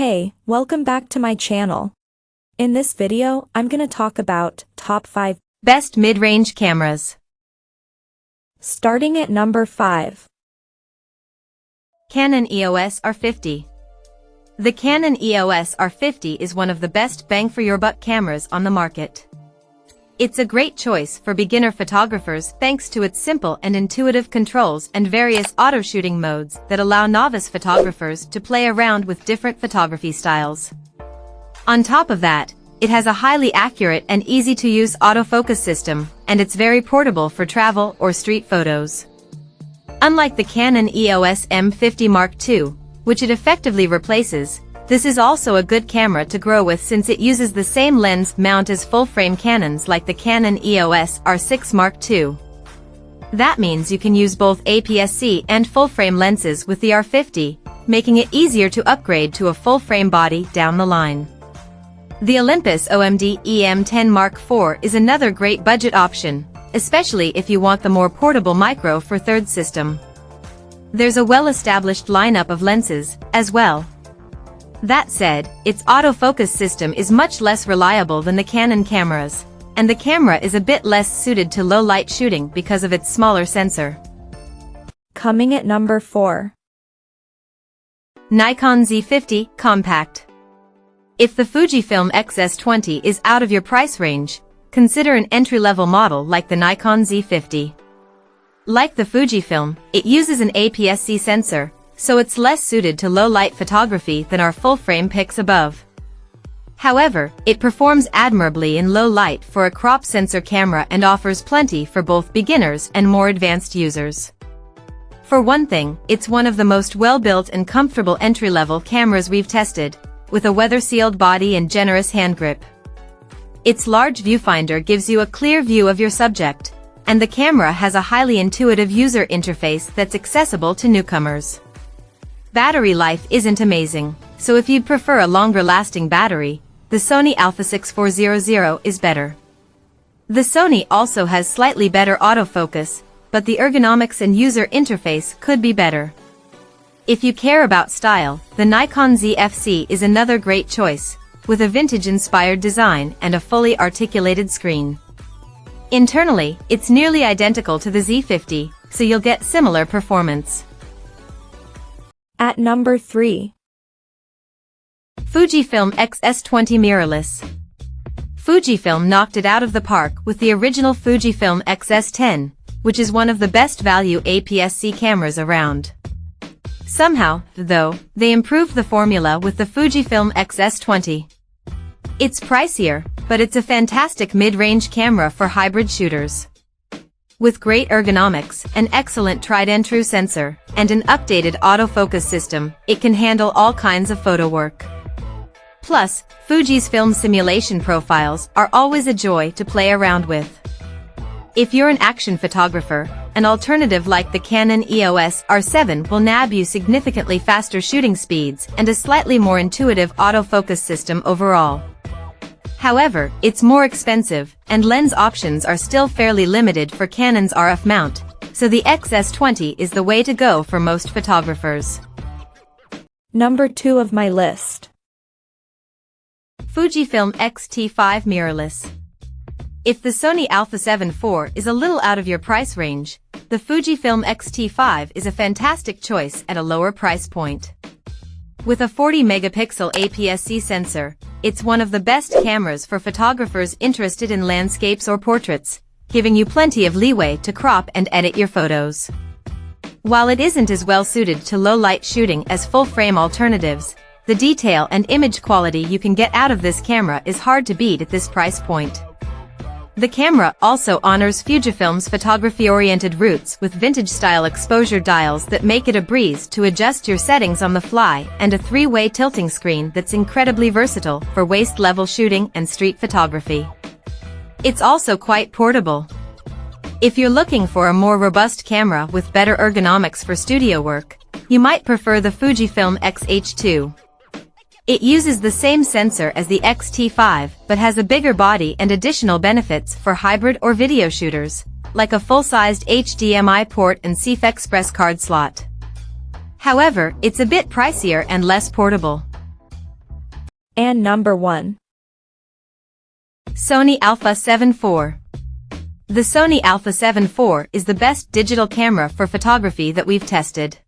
Hey, welcome back to my channel. In this video, I'm gonna talk about top 5 best mid-range cameras. Starting at number 5. Canon EOS R50. The Canon EOS R50 is one of the best bang-for-your-buck cameras on the market. It's a great choice for beginner photographers thanks to its simple and intuitive controls and various auto-shooting modes that allow novice photographers to play around with different photography styles. On top of that, it has a highly accurate and easy-to-use autofocus system, and it's very portable for travel or street photos. Unlike the Canon EOS M50 Mark II, which it effectively replaces, this is also a good camera to grow with since it uses the same lens mount as full-frame Canons like the Canon EOS R6 Mark II. That means you can use both APS-C and full-frame lenses with the R50, making it easier to upgrade to a full-frame body down the line. The Olympus OMD EM10 Mark IV is another great budget option, especially if you want the more portable Micro Four Thirds system. There's a well-established lineup of lenses, as well. That said, its autofocus system is much less reliable than the Canon cameras, and the camera is a bit less suited to low-light shooting because of its smaller sensor. Coming at number 4. Nikon Z50 Compact. If the Fujifilm XS20 is out of your price range, consider an entry-level model like the Nikon Z50. Like the Fujifilm, it uses an APS-C sensor, so it's less suited to low-light photography than our full-frame pics above. However, it performs admirably in low light for a crop sensor camera and offers plenty for both beginners and more advanced users. For one thing, it's one of the most well-built and comfortable entry-level cameras we've tested, with a weather-sealed body and generous hand grip. Its large viewfinder gives you a clear view of your subject, and the camera has a highly intuitive user interface that's accessible to newcomers. Battery life isn't amazing, so if you'd prefer a longer-lasting battery, the Sony Alpha 6400 is better. The Sony also has slightly better autofocus, but the ergonomics and user interface could be better. If you care about style, the Nikon Z50 is another great choice, with a vintage-inspired design and a fully articulated screen. Internally, it's nearly identical to the Z50, so you'll get similar performance. At number 3. Fujifilm XS20 Mirrorless. Fujifilm knocked it out of the park with the original Fujifilm XS10, which is one of the best value APS-C cameras around. Somehow, though, they improved the formula with the Fujifilm XS20. It's pricier, but it's a fantastic mid-range camera for hybrid shooters. With great ergonomics, an excellent tried-and-true sensor, and an updated autofocus system, it can handle all kinds of photo work. Plus, Fuji's film simulation profiles are always a joy to play around with. If you're an action photographer, an alternative like the Canon EOS R7 will nab you significantly faster shooting speeds and a slightly more intuitive autofocus system overall. However, it's more expensive, and lens options are still fairly limited for Canon's RF mount, so the XS20 is the way to go for most photographers. Number 2 of my list. Fujifilm XT5 Mirrorless. If the Sony Alpha 7 IV is a little out of your price range, the Fujifilm XT5 is a fantastic choice at a lower price point. With a 40-megapixel APS-C sensor, it's one of the best cameras for photographers interested in landscapes or portraits, giving you plenty of leeway to crop and edit your photos. While it isn't as well suited to low-light shooting as full-frame alternatives, the detail and image quality you can get out of this camera is hard to beat at this price point. The camera also honors Fujifilm's photography-oriented roots with vintage-style exposure dials that make it a breeze to adjust your settings on the fly and a 3-way tilting screen that's incredibly versatile for waist-level shooting and street photography. It's also quite portable. If you're looking for a more robust camera with better ergonomics for studio work, you might prefer the Fujifilm X-H2. It uses the same sensor as the XT5 but has a bigger body and additional benefits for hybrid or video shooters, like a full-sized HDMI port and CF Express card slot. However, it's a bit pricier and less portable. And number 1. Sony Alpha 7 IV. The Sony Alpha 7 IV is the best digital camera for photography that we've tested.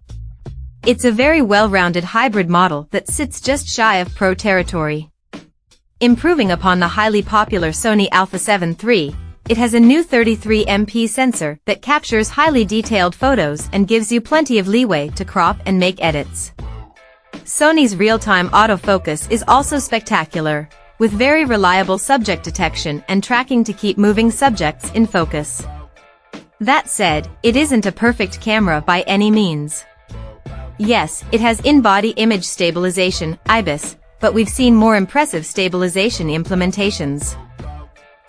It's a very well-rounded hybrid model that sits just shy of pro territory. Improving upon the highly popular Sony Alpha 7 III, it has a new 33MP sensor that captures highly detailed photos and gives you plenty of leeway to crop and make edits. Sony's real-time autofocus is also spectacular, with very reliable subject detection and tracking to keep moving subjects in focus. That said, it isn't a perfect camera by any means. Yes, it has in-body image stabilization, IBIS, but we've seen more impressive stabilization implementations.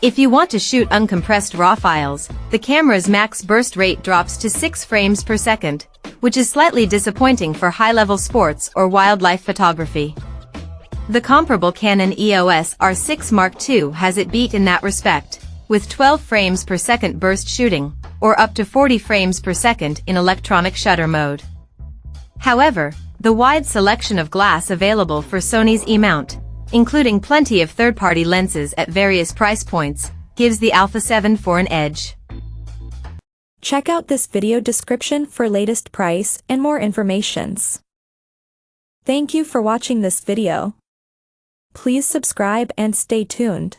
If you want to shoot uncompressed RAW files, the camera's max burst rate drops to 6 frames per second, which is slightly disappointing for high-level sports or wildlife photography. The comparable Canon EOS R50 Mark II has it beat in that respect, with 12 frames per second burst shooting, or up to 40 frames per second in electronic shutter mode. However, the wide selection of glass available for Sony's E-mount, including plenty of third-party lenses at various price points, gives the Alpha 7 IV an edge. Check out this video description for latest price and more informations. Thank you for watching this video. Please subscribe and stay tuned.